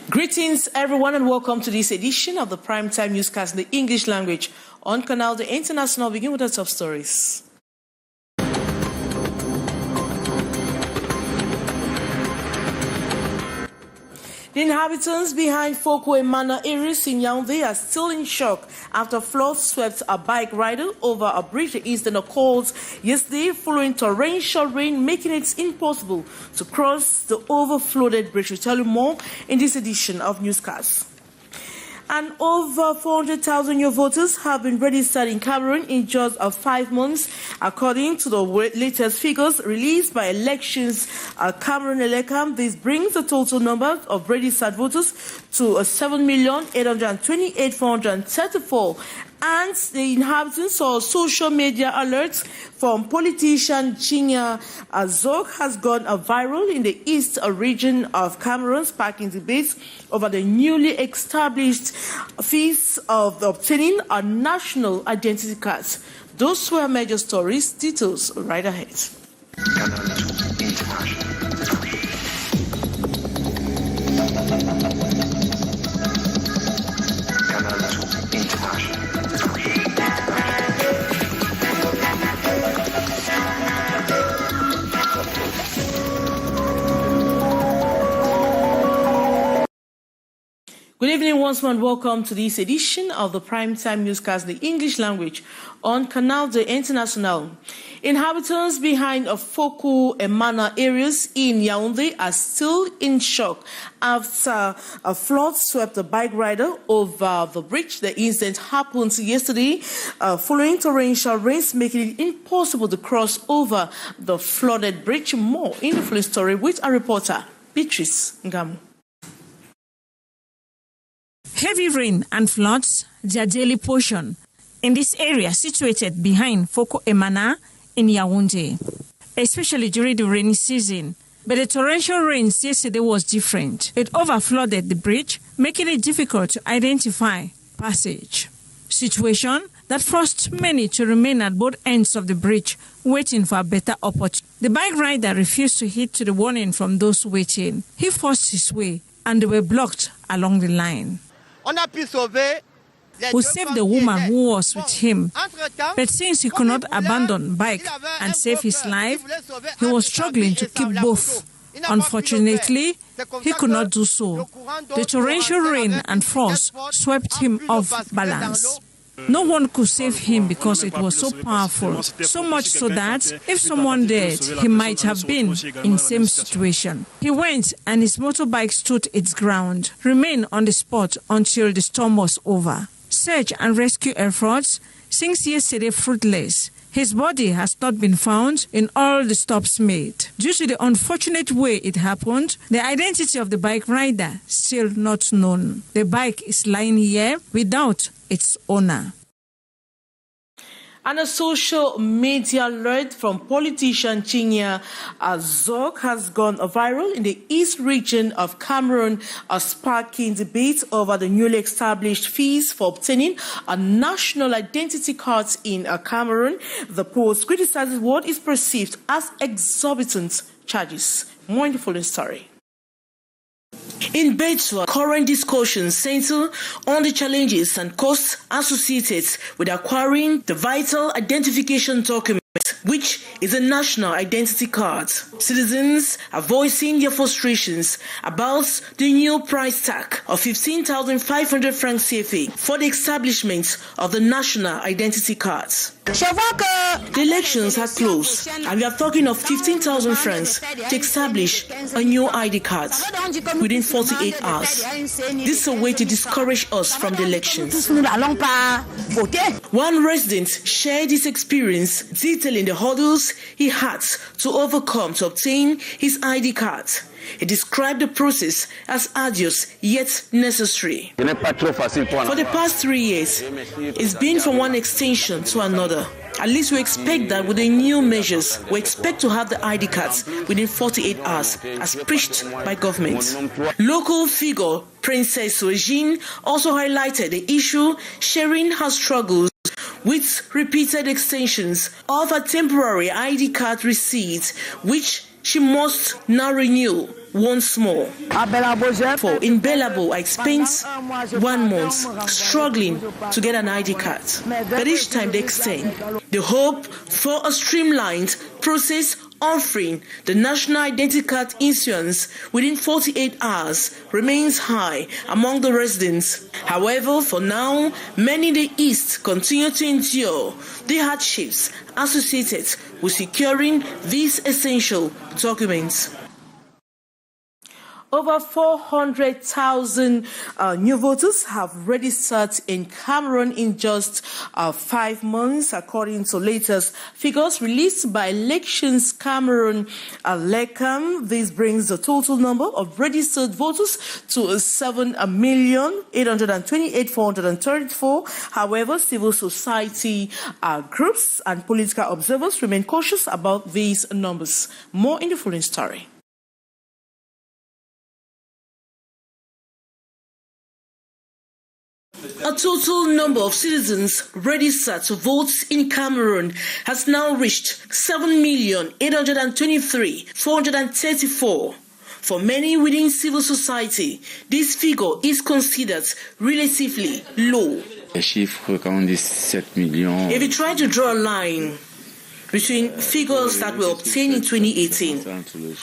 Greetings, everyone, and welcome to this edition of the Primetime Newscast in the English language on Canal, the International. Begin with the top stories. The inhabitants behind Folkwe Manor areas in Yaounde are still in shock after floods swept a bike rider over a bridge eastern of Calls yesterday following torrential rain, making it impossible to cross the overflowed bridge. We'll tell you more in this edition of Newscast. And over 400,000 new voters have been registered in Cameroon in just 5 months, according to the latest figures released by Elections Cameroon Elecam. This brings the total number of registered voters to 7,828,434. And the inhabitants saw social media alerts from politician Chinya Azok has gone viral in the east region of Cameroon, sparking debates over the newly established fees of obtaining a national identity card. Those were major stories. Details right ahead. Good evening once more and welcome to this edition of the Primetime Newscast, the English language on Canal de International. Inhabitants behind Folkwe Manor areas in Yaounde are still in shock after a flood swept a bike rider over the bridge. The incident happened yesterday following torrential rains, making it impossible to cross over the flooded bridge. More in the full story with our reporter, Beatrice Ngamu. Heavy rain and floods, their daily portion in this area situated behind Folkwe Manor in Yaounde, especially during the rainy season. But the torrential rains yesterday was different. It overflooded the bridge, making it difficult to identify passage. Situation that forced many to remain at both ends of the bridge, waiting for a better opportunity. The bike rider refused to heed to the warning from those waiting. He forced his way, and they were blocked along the line. Who saved the woman who was with him, but since he could not abandon bike and save his life, he was struggling to keep both. Unfortunately, he could not do so. The torrential rain and force swept him off balance. No one could save him because it was so powerful, so much so that if someone dared, he might have been in the same situation. He went and his motorbike stood its ground, remained on the spot until the storm was over. Search and rescue efforts since yesterday fruitless. His body has not been found in all the stops made. Due to the unfortunate way it happened, the identity of the bike rider still not known. The bike is lying here without its owner. And a social media alert from politician Chinya Azok has gone viral in the east region of Cameroon, sparking debate over the newly established fees for obtaining a national identity card in Cameroon. The post criticizes what is perceived as exorbitant charges. More in the following story. In Betua, current discussions center on the challenges and costs associated with acquiring the vital identification document, which is a national identity card. Citizens are voicing their frustrations about the new price tag of 15,500 francs CFA for the establishment of the national identity cards. The elections are close, and we are talking of 15,000 francs to establish a new ID card within 48 hours. This is a way to discourage us from the elections. One resident shared his experience, detailing the hurdles he had to overcome to obtain his ID card. He described the process as arduous yet necessary. For the past 3 years, it's been from one extension to another. At least we expect that with the new measures, we expect to have the ID cards within 48 hours, as preached by government. Local figure Princess Regine also highlighted the issue, sharing her struggles with repeated extensions of a temporary ID card receipt, which she must now renew once more. For in Bellabo, I spent 1 month struggling to get an ID card. But each time they extend, the hope for a streamlined process offering the national identity card issuance within 48 hours remains high among the residents. However, for now, many in the East continue to endure the hardships associated with securing these essential documents. Over 400,000 new voters have registered in Cameroon in just 5 months, according to latest figures released by Elections Cameroon LECAM. This brings the total number of registered voters to 7,828,434. However, civil society groups and political observers remain cautious about these numbers. More in the following story. A total number of citizens registered to vote in Cameroon has now reached 7,823,434. For many within civil society, this figure is considered relatively low. If you try to draw a line between figures that were obtained in 2018,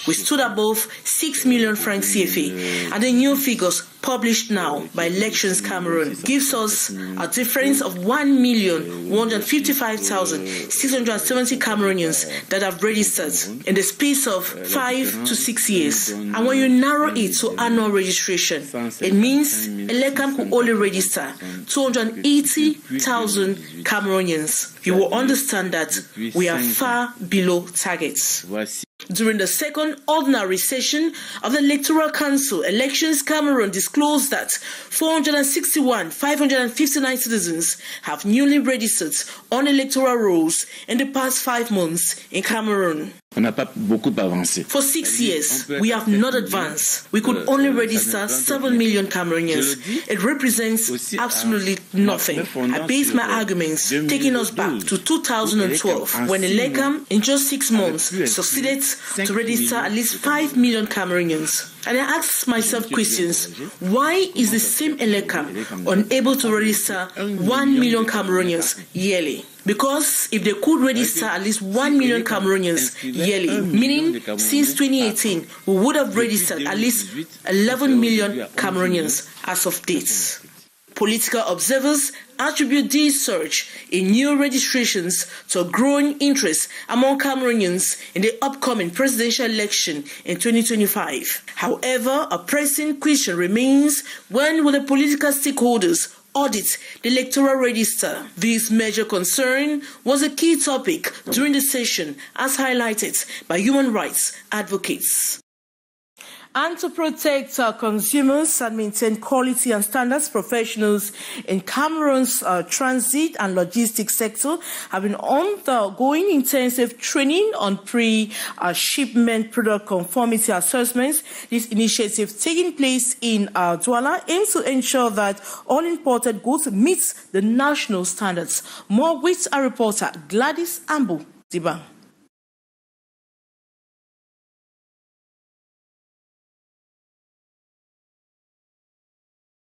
we stood above 6 million francs CFA, and the new figures published now by Elections Cameroon gives us a difference of 1,155,670 Cameroonians that have registered in the space of 5 to 6 years. And when you narrow it to annual registration, it means Elecam could only register 280,000 Cameroonians. You will understand that we are far below targets. During the second ordinary session of the Electoral Council, Elections Cameroon disclosed that 461,559 citizens have newly registered on electoral rolls in the past 5 months in Cameroon. For 6 years, we have not advanced. We could only register 7 million Cameroonians. It represents absolutely nothing. I base my arguments taking us back to 2012, when Elecam, in just 6 months, succeeded to register at least 5 million Cameroonians. And I ask myself questions: why is the same Elecam unable to register 1 million Cameroonians yearly? Because if they could register at least 1 million Cameroonians yearly, meaning since 2018, we would have registered at least 11 million Cameroonians as of date. Political observers attribute this surge in new registrations to a growing interest among Cameroonians in the upcoming presidential election in 2025. However, a pressing question remains: when will the political stakeholders audit the electoral register? This major concern was a key topic during the session, as highlighted by human rights advocates. And to protect consumers and maintain quality and standards, professionals in Cameroon's transit and logistics sector have been undergoing intensive training on pre-shipment product conformity assessments. This initiative taking place in Douala aims to ensure that all imported goods meet the national standards. More with our reporter Gladys Ambu Diba.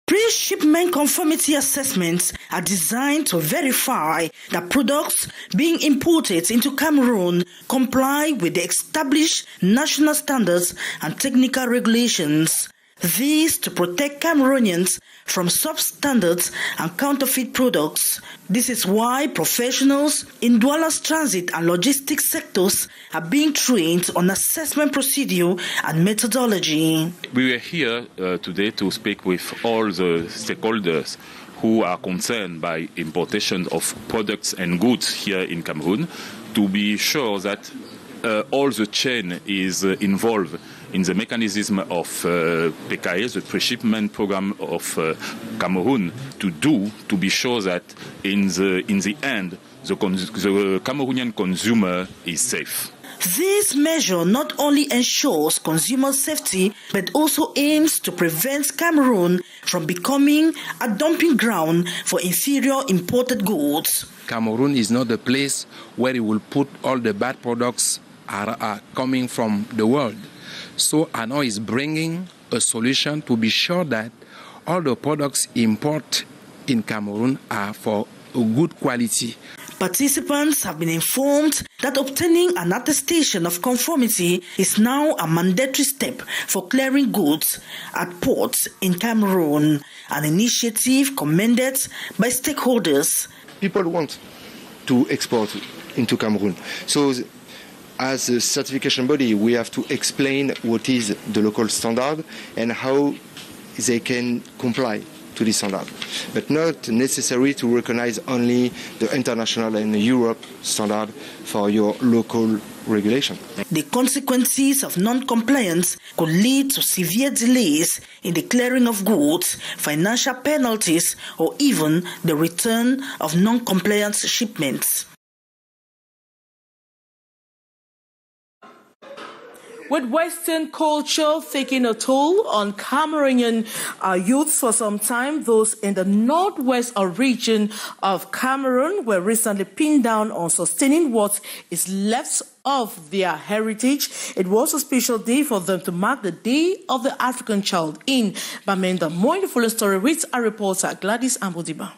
Pre-shipment conformity assessments are designed to verify that products being imported into Cameroon comply with the established national standards and technical regulations. This to protect Cameroonians from substandard and counterfeit products. This is why professionals in Douala's transit and logistics sectors are being trained on assessment procedure and methodology. We were here today to speak with all the stakeholders who are concerned by importation of products and goods here in Cameroon, to be sure that all the chain is involved in the mechanism of PKS, the pre-shipment program of Cameroon, to be sure that in the end the Cameroonian consumer is safe. This measure not only ensures consumer safety but also aims to prevent Cameroon from becoming a dumping ground for inferior imported goods. Cameroon is not the place where it will put all the bad products are coming from the world. So ANO is bringing a solution to be sure that all the products imported in Cameroon are for a good quality. Participants have been informed that obtaining an attestation of conformity is now a mandatory step for clearing goods at ports in Cameroon, an initiative commended by stakeholders. People want to export into Cameroon. So as a certification body, we have to explain what is the local standard and how they can comply to this standard, but not necessary to recognize only the international and Europe standard for your local regulation. The consequences of non-compliance could lead to severe delays in the clearing of goods, financial penalties, or even the return of non-compliant shipments. With Western culture taking a toll on Cameroonian youth for some time, those in the northwest region of Cameroon were recently pinned down on sustaining what is left of their heritage. It was a special day for them to mark the Day of the African Child in Bamenda. More in the full story with our reporter Gladys Ambodiba.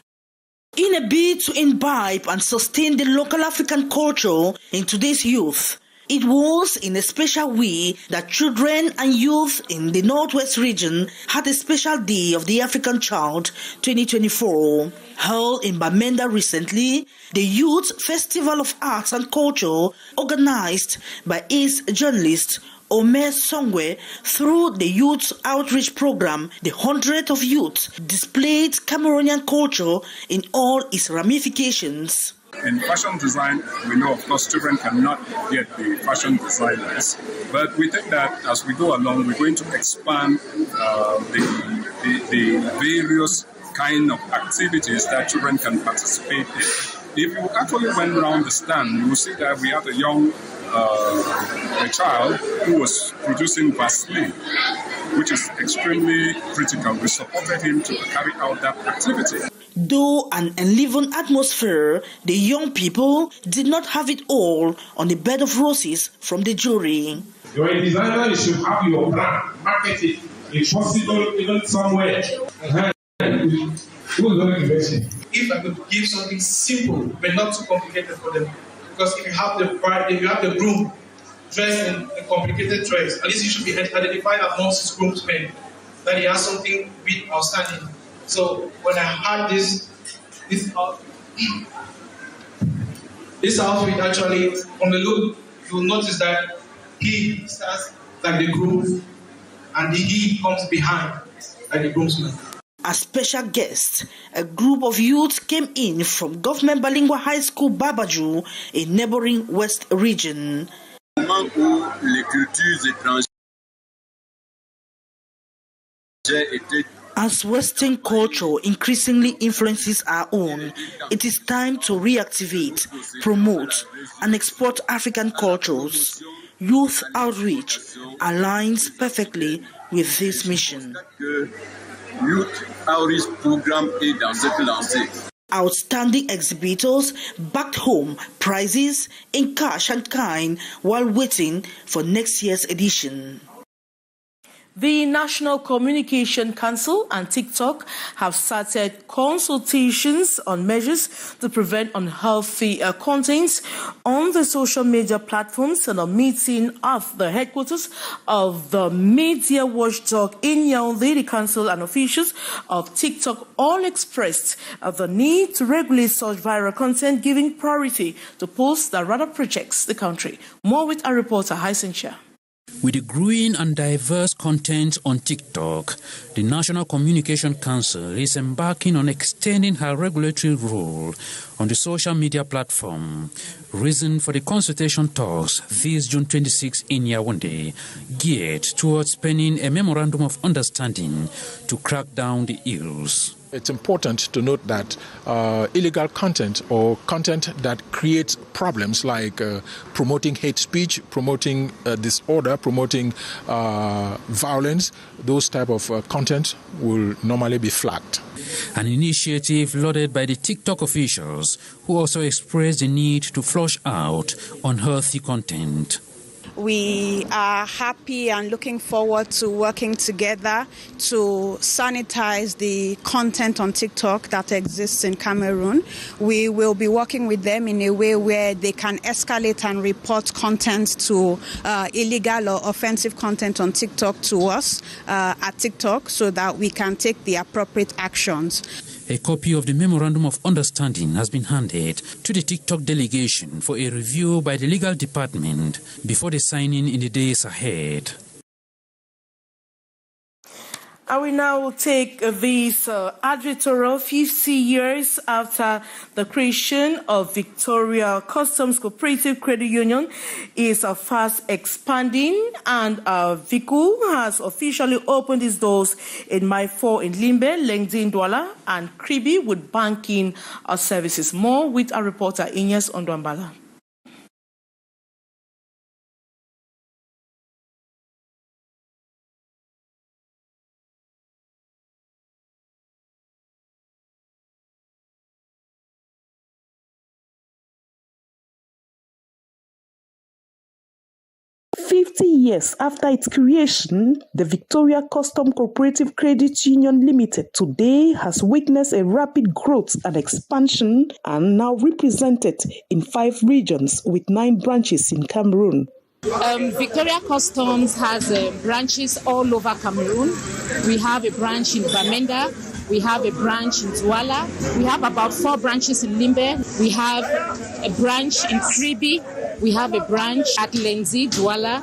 In a bid to imbibe and sustain the local African culture in today's youth, it was in a special way that children and youth in the Northwest region had a special Day of the African Child 2024. Held in Bamenda recently, the Youth Festival of Arts and Culture, organized by ace journalist Omer Songwe through the Youth Outreach Program, the hundreds of youth displayed Cameroonian culture in all its ramifications. In fashion design, we know, of course, children cannot yet be fashion designers, but we think that as we go along, we're going to expand the various kind of activities that children can participate in. If you actually went around the stand, you will see that we have a child who was producing Vaseline, which is extremely critical. We supported him to carry out that activity. Though an enlivened atmosphere, the young people did not have it all on the bed of roses from the jury. You're a designer, you should have your brand, market it, if possible, even somewhere. Who's going to invest in? If I could give something simple, but not too complicated for them. Because if you have the bride, if you have the groom dressed in a complicated dress, at least he should be identified amongst his groomsmen that he has something big outstanding. So when I had this outfit, actually, from the look, you will notice that he starts like the groom, and the he comes behind like the groomsman. As special guests, a group of youth came in from Government Bilingual High School Babaju, a neighboring West region. As Western culture increasingly influences our own, it is time to reactivate, promote, and export African cultures. Youth outreach aligns perfectly with this mission. Youth outreach program est dans cette lancée. Outstanding exhibitors backed home prizes in cash and kind while waiting for next year's edition. The National Communication Council and TikTok have started consultations on measures to prevent unhealthy content on the social media platforms, and a meeting at the headquarters of the media watchdog in Yaounde, the council and officials of TikTok all expressed the need to regulate such viral content, giving priority to posts that rather projects the country. More with our reporter, Hyacinthia. With the growing and diverse content on TikTok, the National Communication Council is embarking on extending her regulatory role on the social media platform. Reason for the consultation talks this June 26 in Yaounde, geared towards penning a memorandum of understanding to crack down the ills. It's important to note that illegal content or content that creates problems like promoting hate speech, promoting disorder, promoting violence, those type of content will normally be flagged. An initiative lauded by the TikTok officials, who also expressed the need to flush out unhealthy content. We are happy and looking forward to working together to sanitize the content on TikTok that exists in Cameroon. We will be working with them in a way where they can escalate and report content to illegal or offensive content on TikTok to us at TikTok, so that we can take the appropriate actions. A copy of the Memorandum of Understanding has been handed to the TikTok delegation for a review by the legal department before the signing in the days ahead. I will now take this advertorial 50 years after the creation of Victoria Customs Cooperative Credit Union is fast expanding, and VCCCUL has officially opened its doors in Mile 4 in Limbe, Lengdi in Douala, and Kribi with banking services. More with our reporter Ines Ondwambala. Years after its creation, the Victoria Custom Cooperative Credit Union Limited today has witnessed a rapid growth and expansion, and now represented in 5 regions with 9 branches in Cameroon. Victoria Customs has branches all over Cameroon. We have a branch in Bamenda. We have a branch in Douala. We have about 4 branches in Limbe. We have a branch in Kribi. We have a branch at Lengdi, Douala.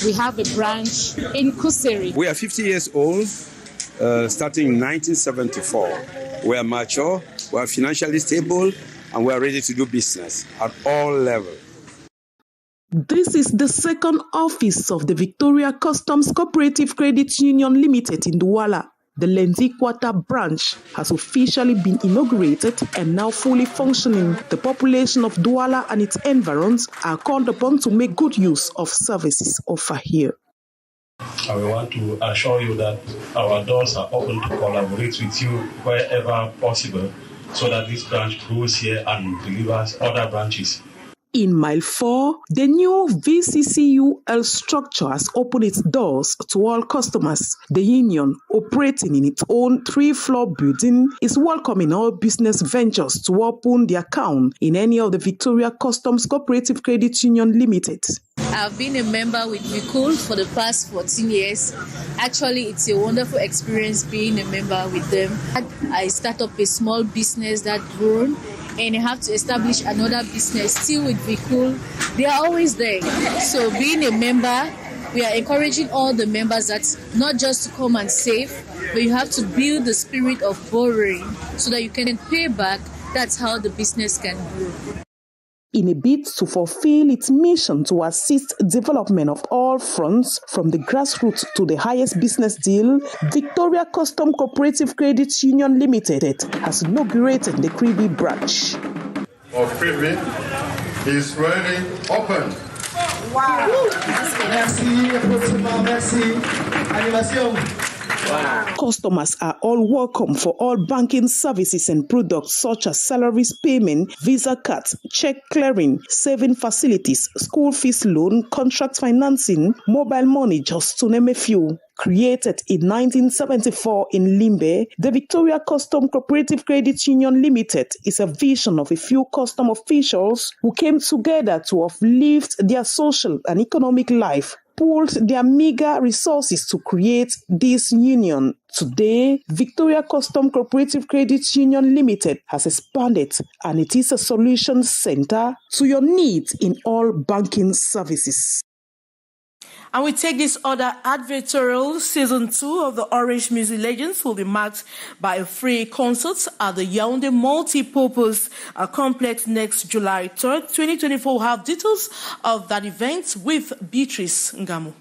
We have a branch in Kuseri. We are 50 years old, starting in 1974. We are mature, we are financially stable, and we are ready to do business at all levels. This is the second office of the Victoria Customs Cooperative Credit Union Limited in Douala. The Lengdi Quarter branch has officially been inaugurated and now fully functioning. The population of Douala and its environs are called upon to make good use of services offered here. And we want to assure you that our doors are open to collaborate with you wherever possible, so that this branch grows here and delivers other branches. In Mile 4, the new VCCCUL structure has opened its doors to all customers. The union, operating in its own 3-floor building, is welcoming all business ventures to open their account in any of the Victoria Customs Cooperative Credit Union Limited. I've been a member with VCCCUL for the past 14 years. Actually, it's a wonderful experience being a member with them. I start up a small business that grown, and you have to establish another business still with VCCCUL. They are always there. So being a member, we are encouraging all the members that not just to come and save, but you have to build the spirit of borrowing so that you can pay back. That's how the business can grow. In a bid to fulfill its mission to assist development of all fronts, from the grassroots to the highest business deal, Victoria Custom Cooperative Credit Union Limited has inaugurated the Kribi branch. Of Kribi is really open. Wow! Merci, merci, animation. Customers are all welcome for all banking services and products such as salaries payment, visa cards, check clearing, saving facilities, school fees loan, contract financing, mobile money, just to name a few. Created in 1974 in Limbe, the Victoria Custom Cooperative Credit Union Limited is a vision of a few custom officials who came together to uplift their social and economic life, pooled their meager resources to create this union. Today, Victoria Custom Cooperative Credit Union Limited has expanded and it is a solution center to your needs in all banking services. And we take this other advertorial. Season 2 of the Orange Music Legends will be marked by a free concert at the Yaounde Multi-Purpose Complex next July 3rd, 2024. We'll have details of that event with Beatrice Ngamu.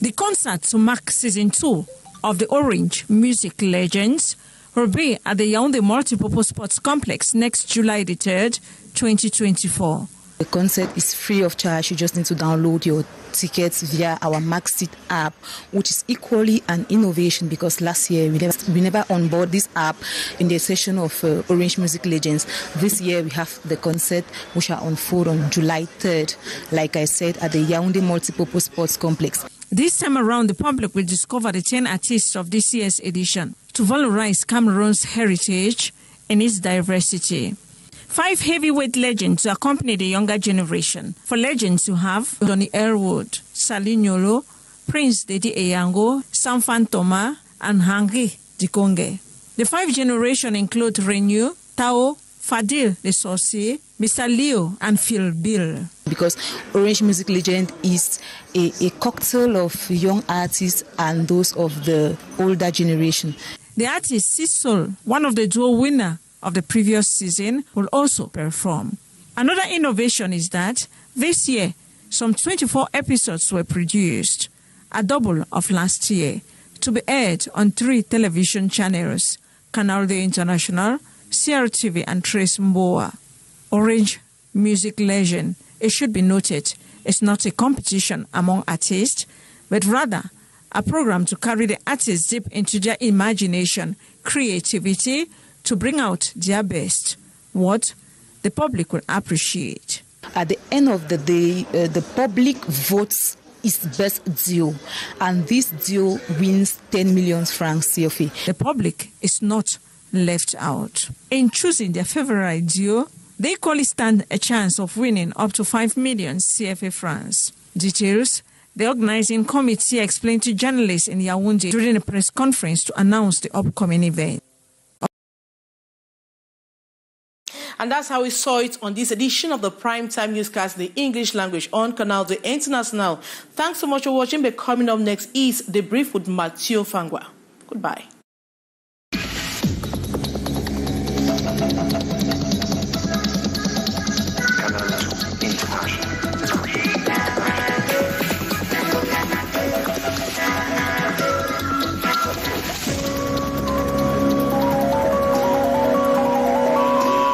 The concert to mark Season 2 of the Orange Music Legends will be at the Yaounde Multipurpose Sports Complex next July the 3rd, 2024. The concert is free of charge. You just need to download your tickets via our Maxit app, which is equally an innovation because last year we never onboard this app in the session of Orange Music Legends. This year we have the concert which are unfold on July 3rd, like I said, at the Yaounde Multipurpose Sports Complex. This time around, the public will discover the 10 artists of this year's edition to valorize Cameroon's heritage and its diversity. 5 heavyweight legends to accompany the younger generation. For legends, you have Donny Airwood, Salignolo, Prince Dedi Eyango, Sanfan Toma, and Henri Dikonge. The 5 generation include Renew, Tao, Fadil the Saucier, Mr. Leo, and Phil Bill. Because Orange Music Legend is a cocktail of young artists and those of the older generation. The artist Sisol, one of the duo winner of the previous season, will also perform. Another innovation is that this year, some 24 episodes were produced, a double of last year, to be aired on 3 television channels, Canal International, CRTV, and Trace Mboa. Orange Music Legend, it should be noted, is not a competition among artists, but rather a program to carry the artists deep into their imagination, creativity, to bring out their best, what the public will appreciate. At the end of the day, the public votes its best duo, and this duo wins 10 million francs CFA. The public is not left out. In choosing their favorite duo, they equally stand a chance of winning up to 5 million CFA francs. Details, the organizing committee explained to journalists in Yaounde during a press conference to announce the upcoming event. And that's how we saw it on this edition of the Primetime Newscast, the English language on Canal International. Thanks so much for watching. But coming up next is The Brief with Mathieu Fangwa. Goodbye.